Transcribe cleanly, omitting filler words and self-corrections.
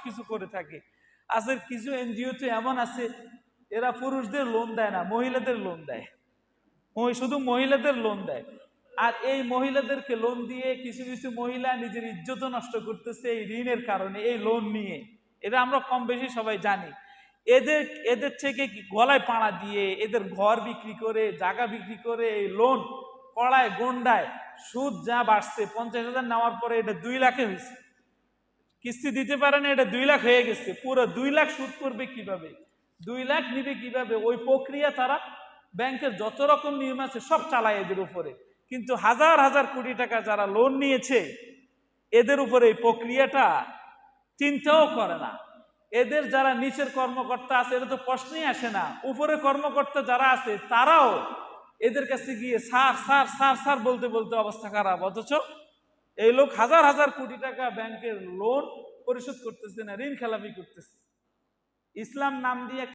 কিছু করে থাকে। আছে কিছু এনজিও তো এমন আছে, এরা পুরুষদের লোন দেয় না, মহিলাদের লোন দেয়, শুধু মহিলাদের লোন দেয়। আর এই মহিলাদেরকে লোন দিয়ে কিছু কিছু মহিলা নিজের ইজ্জত নষ্ট করতেছে এই ঋণের কারণে, এই লোন নিয়ে। এটা আমরা কম বেশি সবাই জানি। এদের এদের থেকে গলায় পাড়া দিয়ে, এদের ঘর বিক্রি করে, জায়গা বিক্রি করে, এই লোন কড়ায় গন্ডায় সুদ যা বাড়ছে, 50,000 নেওয়ার পরে এটা 2 লাখে হয়েছে। কিস্তি দিতে পারে না, এটা 2 লাখ হয়ে গেছে। পুরো 2 লাখ সুদ করবে কিভাবে, 2 লাখ নিবে কিভাবে, ওই প্রক্রিয়া তারা ব্যাংকের যত রকম নিয়ম আছে সব চালায় এদের উপরে। কিন্তু হাজার হাজার কোটি টাকা যারা লোন নিয়েছে এদের উপরে এই প্রক্রিয়াটা চিন্তাও করে না। এদের যারা নিচের কর্মকর্তা আছে এটা তো প্রশ্নই আসে না। উপরে কর্মকর্তা যারা আছে তারাও এদের কাছে গিয়ে স্যার স্যার স্যার স্যার বলতে বলতে অবস্থা খারাপ। অথচ এই লোক হাজার হাজার কোটি টাকা ব্যাংকের লোন পরিশোধ করতেছে না, ঋণ খেলাপি করতেছে। ইসলাম নাম দিয়ে